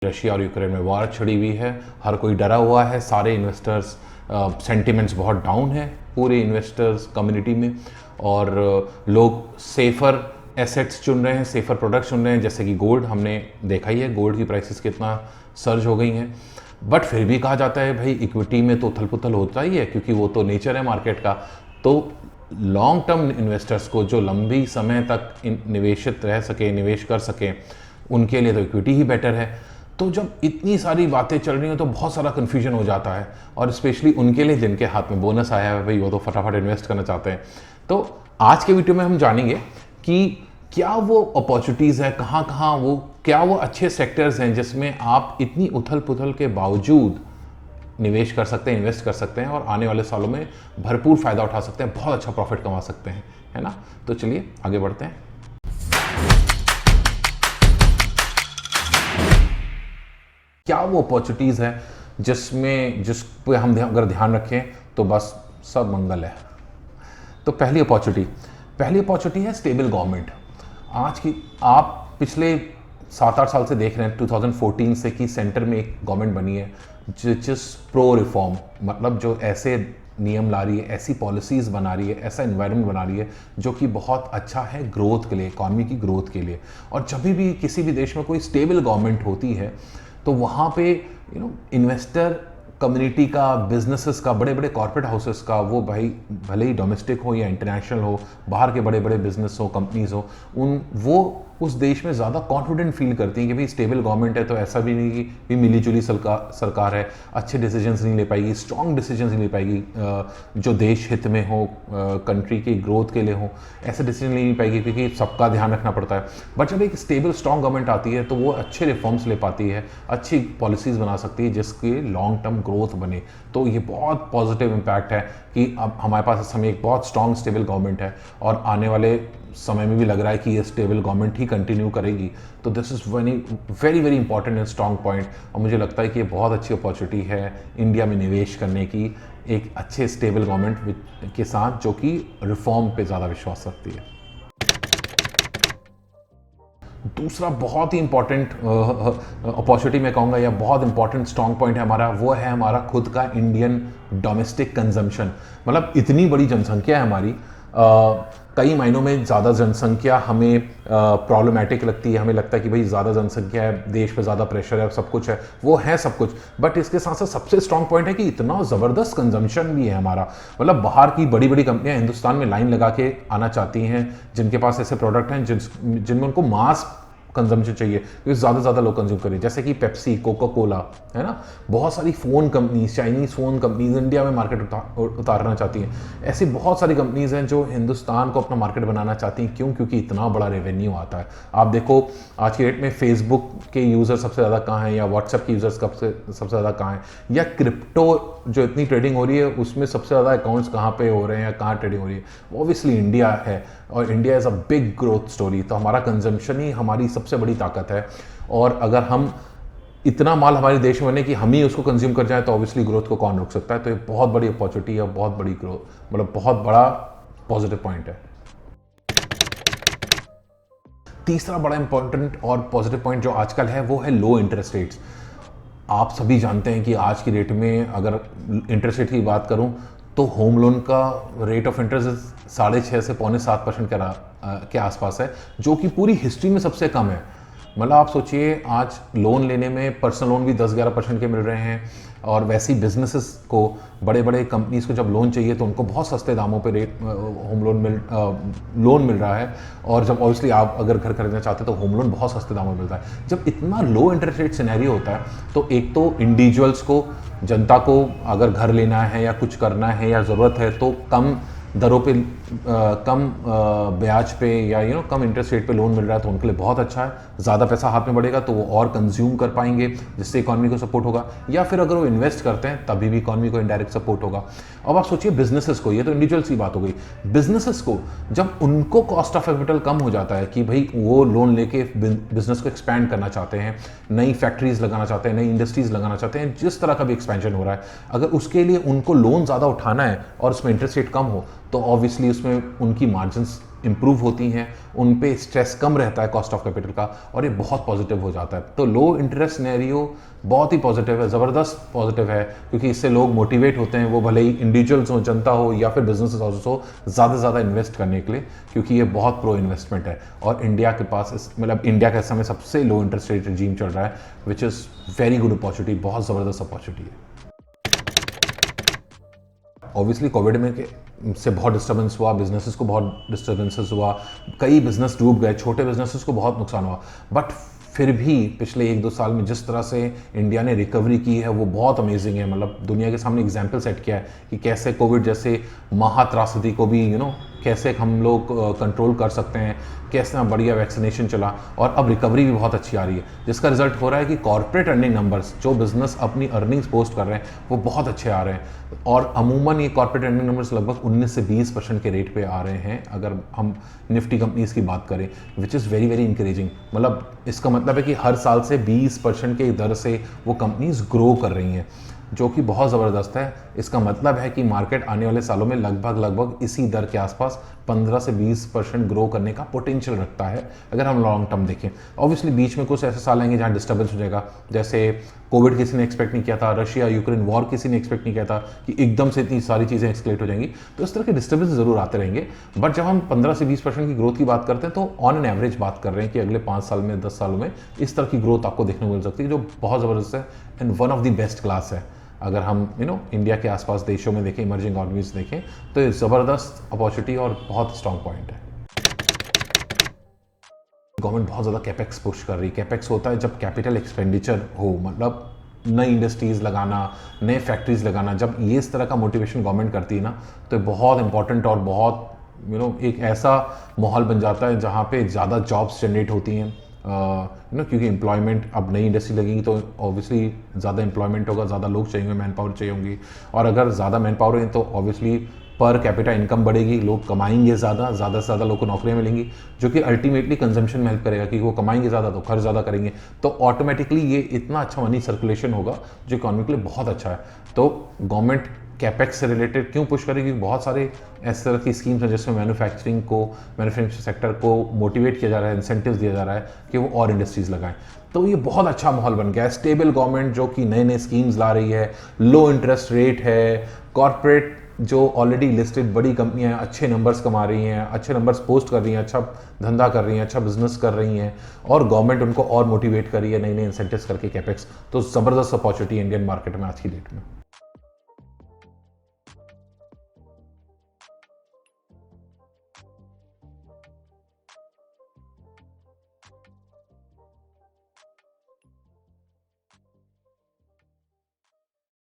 Russia और Ukraine में war छिड़ी हुई है, हर कोई डरा हुआ है, सारे इन्वेस्टर्स सेंटिमेंट्स बहुत डाउन है पूरे इन्वेस्टर्स कम्युनिटी में, और लोग सेफ़र एसेट्स चुन रहे हैं, सेफ़र प्रोडक्ट्स चुन रहे हैं, जैसे कि गोल्ड। हमने देखा ही है गोल्ड की प्राइसेस कितना सर्ज हो गई हैं। बट फिर भी कहा जाता है भाई इक्विटी में तो उथल पुथल होता ही है, क्योंकि वो तो नेचर है मार्केट का। तो लॉन्ग टर्म इन्वेस्टर्स को जो लंबी समय तक निवेशित रह सके, निवेश कर सके, उनके लिए तो इक्विटी ही बेटर है। तो जब इतनी सारी बातें चल रही हैं तो बहुत सारा कन्फ्यूजन हो जाता है, और स्पेशली उनके लिए जिनके हाथ में बोनस आया है भाई, वो तो फटाफट इन्वेस्ट करना चाहते हैं। तो आज के वीडियो में हम जानेंगे कि क्या वो अपॉर्चुनिटीज़ है, कहाँ कहाँ वो, क्या वो अच्छे सेक्टर्स हैं जिसमें आप इतनी उथल पुथल के बावजूद निवेश कर सकते हैं, इन्वेस्ट कर सकते हैं, और आने वाले सालों में भरपूर फ़ायदा उठा सकते हैं, बहुत अच्छा प्रॉफिट कमा सकते हैं, है ना। तो चलिए आगे बढ़ते हैं। क्या वो अपॉर्चुनिटीज़ है जिस पे हम अगर ध्यान रखें तो बस सब मंगल है। तो पहली अपॉर्चुनिटी है स्टेबल गवर्नमेंट। आज की आप पिछले 7-8 साल से देख रहे हैं, 2014 से, कि सेंटर में एक गवर्नमेंट बनी है जिस प्रो रिफॉर्म, मतलब जो ऐसे नियम ला रही है, ऐसी पॉलिसीज़ बना रही है, ऐसा इन्वायरमेंट बना रही है जो कि बहुत अच्छा है ग्रोथ के लिए, इकॉनमी की ग्रोथ के लिए। और जब भी किसी भी देश में कोई स्टेबल गवर्नमेंट होती है तो वहाँ पे इन्वेस्टर कम्युनिटी का, बिजनेसेस का, बड़े बड़े कॉर्पोरेट हाउसेस का, वो भाई भले ही डोमेस्टिक हो या इंटरनेशनल हो, बाहर के बड़े बड़े बिजनेस हो, कंपनीज हो, वो उस देश में ज़्यादा कॉन्फिडेंट फील करती हैं कि भाई स्टेबल गवर्नमेंट है तो ऐसा भी नहीं कि भी मिली जुली सरकार है, अच्छे डिसीजंस नहीं ले पाएगी, स्ट्रॉन्ग डिसीजंस नहीं ले पाएगी जो देश हित में हो, कंट्री की ग्रोथ के लिए हो, ऐसे डिसीजन ले नहीं पाएगी क्योंकि सबका ध्यान रखना पड़ता है। बट जब एक स्टेबल स्ट्रॉन्ग गवर्नमेंट आती है तो वो अच्छे रिफॉर्म्स ले पाती है, अच्छी पॉलिसीज़ बना सकती है जिसकी लॉन्ग टर्म ग्रोथ बने। तो ये बहुत पॉजिटिव इम्पैक्ट है कि अब हमारे पास इस समय एक बहुत स्ट्रॉन्ग स्टेबल गवर्नमेंट है, और आने वाले समय में भी लग रहा है कि ये स्टेबल गवर्नमेंट ही कंटिन्यू करेगी। तो this is very very important and strong point, और मुझे लगता है कि ये बहुत अच्छी अपॉर्चुनिटी है इंडिया में निवेश करने की, एक अच्छे स्टेबल गवर्नमेंट के साथ जो कि रिफॉर्म पे ज़्यादा विश्वास रखती है। दूसरा बहुत ही इंपॉर्टेंट अपॉर्चुनिटी मैं कहूँगा, या बहुत इंपॉर्टेंट स्ट्रॉन्ग पॉइंट है हमारा, वो है हमारा खुद का इंडियन डोमेस्टिक कंजम्पशन। मतलब इतनी बड़ी जनसंख्या है हमारी, कई मायनों में ज़्यादा जनसंख्या हमें प्रॉब्लमेटिक लगती है, हमें लगता है कि भाई ज़्यादा जनसंख्या है, देश पे ज़्यादा प्रेशर है, सब कुछ है, वो है सब कुछ। बट इसके साथ साथ सबसे स्ट्रॉन्ग पॉइंट है कि इतना ज़बरदस्त कंजम्पशन भी है हमारा। मतलब बाहर की बड़ी बड़ी कंपनियां हिंदुस्तान में लाइन लगा के आना चाहती हैं, जिनके पास ऐसे प्रोडक्ट हैं जिनमें उनको मास कंजम्पशन चाहिए, क्योंकि ज़्यादा से ज़्यादा लोग कंज्यूम करें, जैसे कि पेप्सी, कोका कोला, है ना। बहुत सारी phone companies, Chinese phone companies India में मार्केट उतारना चाहती हैं। ऐसी बहुत सारी कंपनीज हैं जो हिंदुस्तान को अपना मार्केट बनाना चाहती हैं। क्यों? क्योंकि इतना बड़ा रेवेन्यू आता है। आप देखो आज की डेट में फेसबुक के यूज़र सबसे ज़्यादा कहाँ हैं, या व्हाट्सएप के यूज़र्स सबसे ज़्यादा कहाँ हैं, या क्रिप्टो जो इतनी ट्रेडिंग हो रही है उसमें सबसे ज़्यादा अकाउंट्स कहाँ पे हो रहे हैं या कहाँ ट्रेडिंग हो रही है। ऑब्वियसली इंडिया है, और India is a big growth story. तो हमारा कंजम्पशन ही हमारी सबसे बड़ी ताकत है, और अगर हम इतना माल हमारे देश में बने कि हम ही उसको कंज्यूम कर जाए तो ऑब्वियसली ग्रोथ को कौन रोक सकता है। तो ये बहुत बड़ी अपॉर्चुनिटी है, बहुत बड़ी ग्रोथ, मतलब बहुत बड़ा पॉजिटिव पॉइंट है। तीसरा बड़ा इंपॉर्टेंट और पॉजिटिव पॉइंट जो आजकल है वो है लो इंटरेस्ट रेट्स। आप सभी जानते हैं कि आज की डेट में अगर इंटरेस्ट रेट की बात करूं तो होम लोन का रेट ऑफ इंटरेस्ट 6.5 से 7.25% के आसपास है, जो कि पूरी हिस्ट्री में सबसे कम है। मतलब आप सोचिए, आज लोन लेने में पर्सनल लोन भी 10-11% के मिल रहे हैं, और वैसे ही बिजनेसेस को, बड़े बड़े कंपनीज को जब लोन चाहिए तो उनको बहुत सस्ते दामों पे होम लोन मिल रहा है। और जब ऑब्वियसली आप अगर घर खरीदना चाहते हैं तो होम लोन बहुत सस्ते दामों में मिलता है। जब इतना लो इंटरेस्ट रेट सिनेरियो होता है तो एक तो इंडिविजुअल्स को, जनता को अगर घर लेना है या कुछ करना है या ज़रूरत है तो कम दरों पे, कम ब्याज पे, या कम इंटरेस्ट रेट पे लोन मिल रहा है तो उनके लिए बहुत अच्छा है। ज़्यादा पैसा हाथ में बढ़ेगा तो वो और कंज्यूम कर पाएंगे, जिससे इकॉनमी को सपोर्ट होगा, या फिर अगर वो इन्वेस्ट करते हैं तभी भी इकॉनमी को इनडायरेक्ट सपोर्ट होगा। अब आप सोचिए बिजनेसेस को, ये तो इंडिविजुअल्स की बात हो गई, बिजनेसेस को जब उनको कॉस्ट ऑफ कैपिटल कम हो जाता है कि भाई वो लोन लेके बिजनेस को एक्सपैंड करना चाहते हैं, नई फैक्ट्रीज लगाना चाहते हैं, नई इंडस्ट्रीज लगाना चाहते हैं, जिस तरह का भी एक्सपेंशन हो रहा है, अगर उसके लिए उनको लोन ज़्यादा उठाना है और उसमें इंटरेस्ट रेट कम हो तो ऑब्वियसली उसमें उनकी मार्जिन्स इंप्रूव होती हैं, उन पे स्ट्रेस कम रहता है कॉस्ट ऑफ कैपिटल का, और ये बहुत पॉजिटिव हो जाता है। तो लो इंटरेस्ट सिनेरियो बहुत ही पॉजिटिव है, ज़बरदस्त पॉजिटिव है, क्योंकि इससे लोग मोटिवेट होते हैं, वो भले ही इंडिविजुअल्स हो, जनता हो या फिर बिजनेस हाउसेस हो, ज़्यादा से ज़्यादा इन्वेस्ट करने के लिए, क्योंकि ये बहुत प्रो इन्वेस्टमेंट है। और इंडिया के पास मतलब इंडिया का इस समय सबसे लो इंटरेस्ट रेट रजीम चल रहा है, which is very good opportunity, बहुत ज़बरदस्त अपॉर्चुनिटी है। ऑब्वियसली कोविड में से बहुत डिस्टर्बेंस हुआ, बिजनेसेस को बहुत डिस्टर्बेंसेस हुआ, कई बिजनेस डूब गए, छोटे बिजनेसेस को बहुत नुकसान हुआ, बट फिर भी पिछले 1-2 साल में जिस तरह से इंडिया ने रिकवरी की है वो बहुत अमेजिंग है। मतलब दुनिया के सामने एग्जाम्पल सेट किया है कि कैसे कोविड जैसे महात्रासदी को भी कैसे हम लोग कंट्रोल कर सकते हैं, कैसे बढ़िया वैक्सीनेशन चला, और अब रिकवरी भी बहुत अच्छी आ रही है, जिसका रिजल्ट हो रहा है कि कॉर्पोरेट अर्निंग नंबर्स, जो बिजनेस अपनी अर्निंग्स पोस्ट कर रहे हैं वो बहुत अच्छे आ रहे हैं। और अमूमन ये कॉर्पोरेट अर्निंग नंबर्स लगभग 19 से 20% के रेट पे आ रहे हैं, अगर हम निफ्टी कंपनीज की बात करें, which is very very encouraging. मतलब इसका मतलब है कि हर साल से 20% के दर से वो कंपनीज ग्रो कर रही हैं, जो कि बहुत ज़बरदस्त है। इसका मतलब है कि मार्केट आने वाले सालों में लगभग इसी दर के आसपास 15 से 20% ग्रो करने का पोटेंशियल रखता है, अगर हम लॉन्ग टर्म देखें। ऑब्वियसली बीच में कुछ ऐसे साल आएंगे जहाँ डिस्टर्बेंस हो जाएगा, जैसे कोविड किसी ने एक्सपेक्ट नहीं किया था, रशिया यूक्रेन वॉर किसी ने एक्सपेक्ट नहीं किया था कि एकदम से इतनी सारी चीज़ें एक्सकेलेट हो जाएंगी, तो इस तरह के डिस्टर्बेंस ज़रूर आते रहेंगे। बट जब हम 15 से 20% की ग्रोथ की बात करते हैं, तो ऑन एन एवरेज बात कर रहे हैं कि अगले 5 साल में, 10 सालों में इस तरह की ग्रोथ आपको देखने को मिल सकती है, जो बहुत ज़बरदस्त है and one of the best class है। अगर हम इंडिया के आसपास देशों में देखें, इमर्जिंग इकॉनमीज देखें, तो ये ज़बरदस्त अपॉर्चुनिटी और बहुत स्ट्रॉन्ग पॉइंट है। गवर्नमेंट बहुत ज़्यादा कैपेक्स पुश कर रही है। कैपेक्स होता है जब कैपिटल एक्सपेंडिचर हो, मतलब नई इंडस्ट्रीज़ लगाना, नए फैक्ट्रीज लगाना, जब ये इस तरह का मोटिवेशन गवर्नमेंट करती है ना, तो बहुत इंपॉर्टेंट और बहुत एक ऐसा माहौल बन जाता है जहाँ पे ज़्यादा जॉब्स जनरेट होती हैं। क्योंकि एम्प्लॉयमेंट, अब नई इंडस्ट्री लगेगी तो ऑब्वियसली ज़्यादा एम्प्लॉयमेंट होगा, ज़्यादा लोग चाहिए, मैन पावर चाहिए होंगी, और अगर ज़्यादा मैन पावर है तो ऑब्वियसली पर कैपिटा इनकम बढ़ेगी, लोग कमाएंगे ज़्यादा से ज़्यादा लोग को नौकरियाँ मिलेंगी, जो कि अल्टीमेटली कंजम्पशन में हेल्प करेगा, क्योंकि वो कमाएंगे ज़्यादा तो खर्च ज़्यादा करेंगे, तो ऑटोमेटिकली ये इतना अच्छा मनी सर्कुलेशन होगा जो इकॉनमी के लिए बहुत अच्छा है। तो गवर्नमेंट कैपेक्स से रिलेटेड क्यों पुश करेगी? बहुत सारे ऐसे तरह की स्कीम्स हैं जिसमें मैन्युफैक्चरिंग सेक्टर को मोटिवेट किया जा रहा है, इंसेंटिव्स दिया जा रहा है कि वो और इंडस्ट्रीज़ लगाएं। तो ये बहुत अच्छा माहौल बन गया है। स्टेबल गवर्नमेंट जो कि नए नए स्कीम्स ला रही है, लो इंटरेस्ट रेट है, कॉर्पोरेट जो ऑलरेडी लिस्टेड बड़ी कंपनियां अच्छे नंबर्स कमा रही हैं, अच्छे नंबर्स पोस्ट कर रही हैं, अच्छा धंधा कर रही हैं, अच्छा बिजनेस कर रही हैं, और गवर्नमेंट उनको और मोटिवेट कर रही है नए नए इंसेंटिव्स करके कैपेक्स। तो ज़बरदस्त अपॉर्चुनिटी इंडियन मार्केट में आज की डेट में।